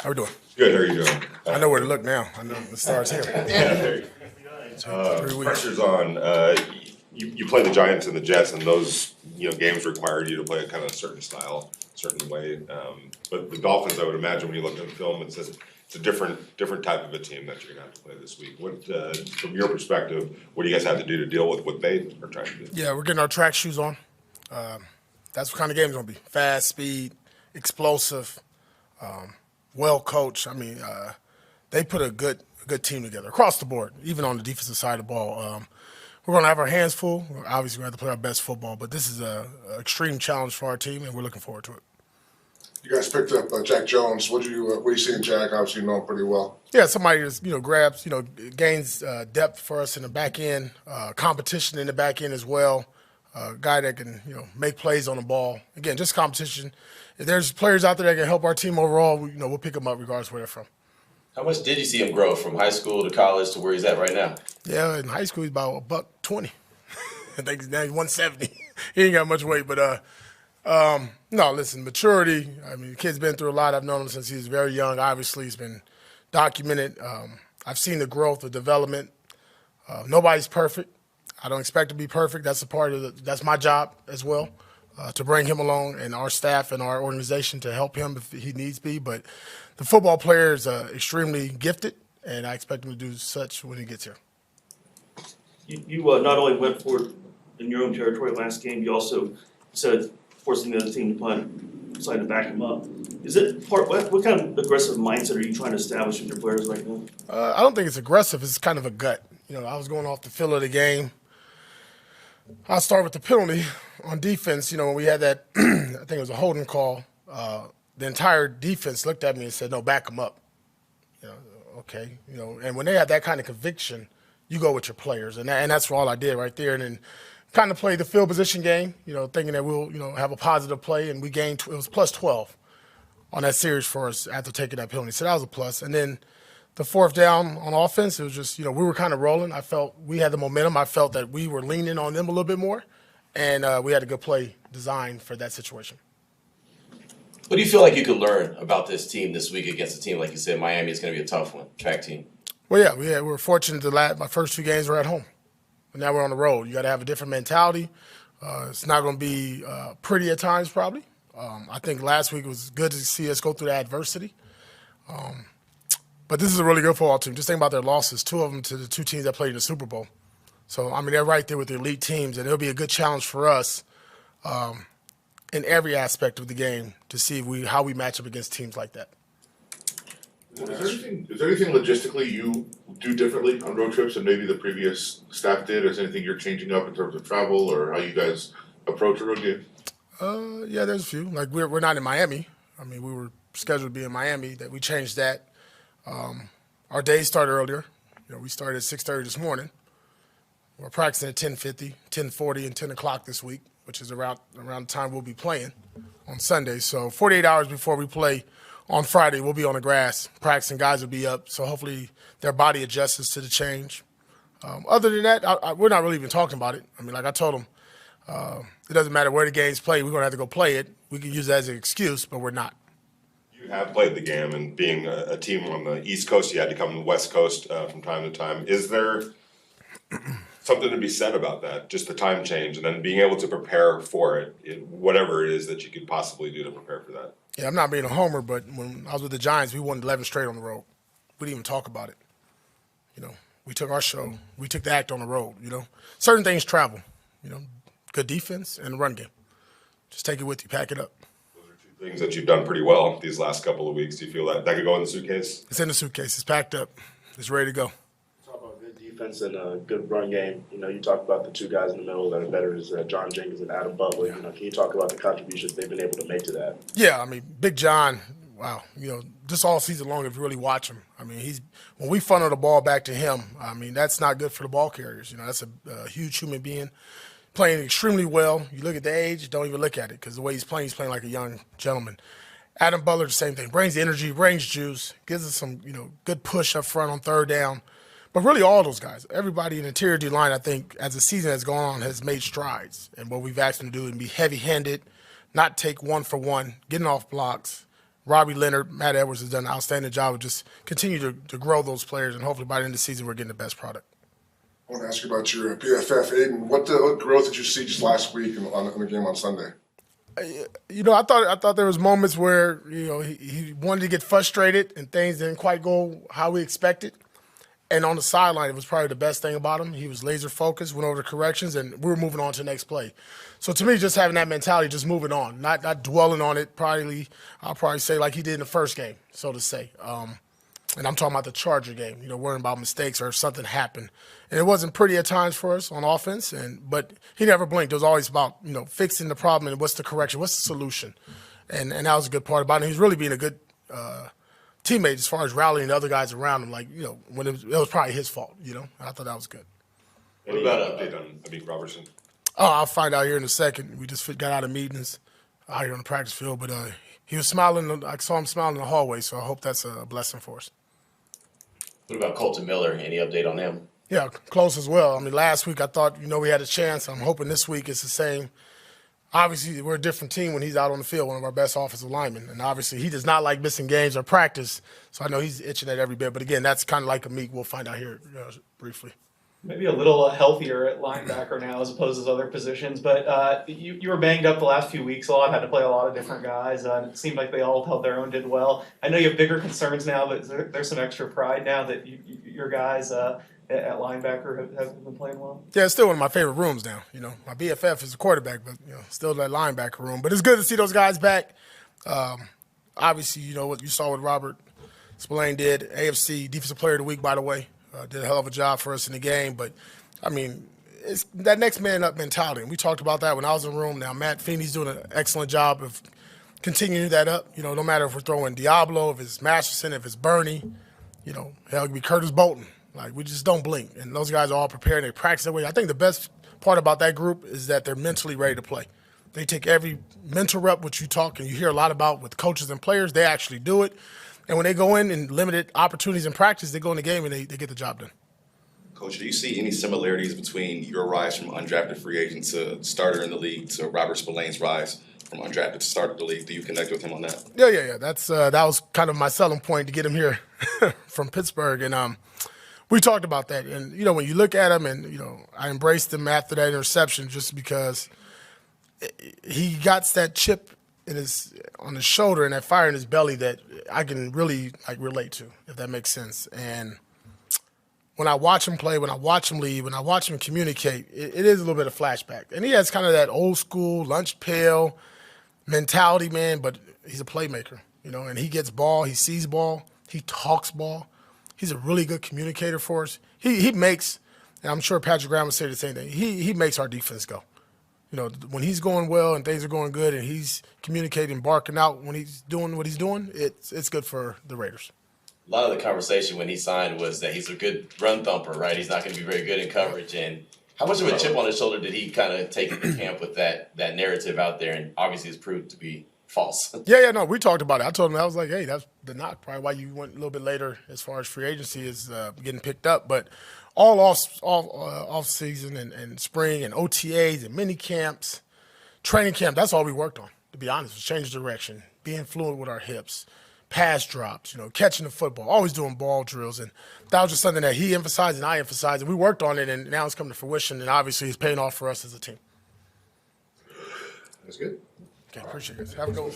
How we doing? Good. How are you doing? I know where to look now. I know the star's here. Yeah, there you go. Pressure's on. You play the Giants and the Jets, and those games required you to play a kind of certain style, certain way. But the Dolphins, I would imagine, when you look at the film, it's a different type of a team that you're going to have to play this week. What, from your perspective, what do you guys have to do to deal with what they are trying to do? Yeah, we're getting our track shoes on. That's what kind of game it's going to be. Fast, speed, explosive, well coached. I mean, they put a good team together across the board, even on the defensive side of the ball. We're going to have our hands full. Obviously, we have to play our best football, but this is an extreme challenge for our team, and we're looking forward to it. You guys picked up Jack Jones. What do you see in Jack? Obviously, you know him pretty well. Yeah, somebody just grabs, gains depth for us in the back end, competition in the back end as well. A guy that can make plays on the ball. Again, just competition. If there's players out there that can help our team overall, we'll pick them up regardless of where they're from. How much did you see him grow from high school to college to where he's at right now? Yeah, in high school he's about $120. I think now he's 170. He ain't got much weight, but no, listen, maturity. I mean, the kid's been through a lot. I've known him since he was very young. Obviously, he's been documented. I've seen the growth, the development. Nobody's perfect. I don't expect to be perfect. That's that's my job as well, to bring him along and our staff and our organization to help him if he needs be. But the football player is extremely gifted, and I expect him to do such when he gets here. You not only went for it in your own territory last game, you also said forcing the other team to punt, decided to back him up. Is it what kind of aggressive mindset are you trying to establish with your players right now? I don't think it's aggressive. It's kind of a gut. I was going off the feel of the game. I'll start with the penalty on defense. When we had that, I think it was a holding call, the entire defense looked at me and said, no, back them up. Okay. And when they have that kind of conviction, you go with your players. And that's all I did right there. And then kind of played the field position game, thinking that we'll, have a positive play. And we gained, it was plus 12 on that series for us after taking that penalty. So that was a plus. And then the fourth down on offense, it was just, we were kind of rolling. I felt we had the momentum. I felt that we were leaning on them a little bit more. And we had a good play designed for that situation. What do you feel like you could learn about this team this week against a team, like you said, Miami is going to be a tough one, track team? Well, yeah, we were fortunate my first 2 games were at home. And now we're on the road. You got to have a different mentality. It's not going to be pretty at times probably. I think last week it was good to see us go through the adversity. But this is a really good football team. Just think about their losses, 2 of them to the 2 teams that played in the Super Bowl. So, they're right there with the elite teams, and it'll be a good challenge for us in every aspect of the game to see how we match up against teams like that. Is there anything logistically you do differently on road trips than maybe the previous staff did? Is there anything you're changing up in terms of travel or how you guys approach a road game? Yeah, there's a few. Like we're not in Miami. We were scheduled to be in Miami. That we changed that. Our days started earlier. We started at 6:30 this morning. We're practicing at 10:50, 10:40, and 10 o'clock this week, which is around the time we'll be playing on Sunday. So 48 hours before we play on Friday, we'll be on the grass practicing. Guys will be up, so hopefully their body adjusts to the change. Other than that, we're not really even talking about it. Like I told them, it doesn't matter where the game's played. We're going to have to go play it. We can use that as an excuse, but we're not. You have played the game, and being a team on the East Coast, you had to come to the West Coast from time to time. Is there something to be said about that, just the time change, and then being able to prepare for it, whatever it is that you could possibly do to prepare for that? Yeah, I'm not being a homer, but when I was with the Giants, we won 11 straight on the road. We didn't even talk about it. We took our show. We took the act on the road, Certain things travel, good defense and run game. Just take it with you, pack it up. Those are 2 things that you've done pretty well these last couple of weeks. Do you feel that could go in the suitcase? It's in the suitcase. It's packed up. It's ready to go. Talk about good defense and a good run game. You talk about the 2 guys in the middle that are better is John Jenkins and Adam Butler. Can you talk about the contributions they've been able to make to that? Yeah, Big John, wow. Just all season long, if you really watch him, when we funnel the ball back to him, that's not good for the ball carriers. That's a huge human being playing extremely well. You look at the age, don't even look at it because the way he's playing like a young gentleman. Adam Butler, the same thing. Brings energy, brings juice, gives us some, good push up front on 3rd down. But really all those guys, everybody in the interior D-line, I think, as the season has gone on, has made strides. And what we've asked them to do is be heavy-handed, not take one for one, getting off blocks, Robbie Leonard, Matt Edwards has done an outstanding job of just continue to grow those players, and hopefully by the end of the season we're getting the best product. I want to ask you about your BFF, Aiden. What growth did you see just last week in the game on Sunday? You know, I thought there was moments where, you know, he wanted to get frustrated and things didn't quite go how we expected. And on the sideline, it was probably the best thing about him. He was laser focused, went over the corrections, and we were moving on to the next play. So to me, just having that mentality, just moving on, not dwelling on it. I'll probably say like he did in the first game, so to say. And I'm talking about the Charger game, you know, worrying about mistakes or if something happened. And it wasn't pretty at times for us on offense, but he never blinked. It was always about, you know, fixing the problem and what's the correction, what's the solution. And that was a good part about it. He was really being a good teammate as far as rallying the other guys around him. Like, you know, when it was probably his fault, you know. I thought that was good. What about an update on Amik Robertson? Oh, I'll find out here in a second. We just got out of meetings out here on the practice field, but he was smiling. I saw him smiling in the hallway, so I hope that's a blessing for us. What about Colton Miller? Any update on him? Yeah, close as well. I mean, last week I thought, you know, we had a chance. I'm hoping this week it's the same. Obviously, we're a different team when he's out on the field, one of our best offensive linemen. And obviously, he does not like missing games or practice, so I know he's itching at every bit. But again, that's kind of like Amik. We'll find out here briefly. Maybe a little healthier at linebacker now as opposed to other positions, but you were banged up the last few weeks a lot, had to play a lot of different guys, and it seemed like they all held their own, did well. I know you have bigger concerns now, but there's some extra pride now that your guys at linebacker have been playing well? Yeah, it's still one of my favorite rooms now. You know, my BFF is a quarterback, but, you know, still that linebacker room. But it's good to see those guys back. Obviously, you know, what you saw what Robert Spillane did, AFC Defensive Player of the Week, by the way. Did a hell of a job for us in the game. But, I mean, it's that next man up mentality. And we talked about that when I was in the room. Now, Matt Feeney's doing an excellent job of continuing that up. You know, no matter if we're throwing Diablo, if it's Masterson, if it's Bernie, you know, hell, it could be Curtis Bolton. Like, we just don't blink. And those guys are all prepared. They practice that way. I think the best part about that group is that they're mentally ready to play. They take every mental rep, which you talk and you hear a lot about with coaches and players. They actually do it. And when they go in limited opportunities in practice, they go in the game and they get the job done. Coach, do you see any similarities between your rise from undrafted free agent to starter in the league to Robert Spillane's rise from undrafted to starter in the league? Do you connect with him on that? Yeah. That's that was kind of my selling point to get him here from Pittsburgh. And we talked about that. And, you know, when you look at him and, you know, I embraced him after that interception just because he got that chip on his shoulder and that fire in his belly that I can really relate to, if that makes sense. And when I watch him play, when I watch him lead, when I watch him communicate, it is a little bit of flashback. And he has kind of that old school lunch pail mentality, man, but he's a playmaker, you know, and he gets ball, he sees ball, he talks ball. He's a really good communicator for us. He makes, and I'm sure Patrick Graham would say the same thing, he makes our defense go. You know, when he's going well and things are going good and he's communicating, barking out when he's doing what he's doing, it's good for the Raiders. A lot of the conversation when he signed was that he's a good run thumper, right? He's not going to be very good in coverage. And how much of a chip on his shoulder did he kind of take into camp with that narrative out there? And obviously it's proved to be false. No, we talked about it. I told him, I was like, hey, that's the knock. Probably why you went a little bit later as far as free agency is getting picked up. But all off season and spring and OTAs and mini camps, training camp, that's all we worked on, to be honest, was change direction, being fluent with our hips, pass drops, you know, catching the football, always doing ball drills. And that was just something that he emphasized and I emphasized. And we worked on it, and now it's coming to fruition. And obviously it's paying off for us as a team. That's good. Okay, appreciate it. Have a good one.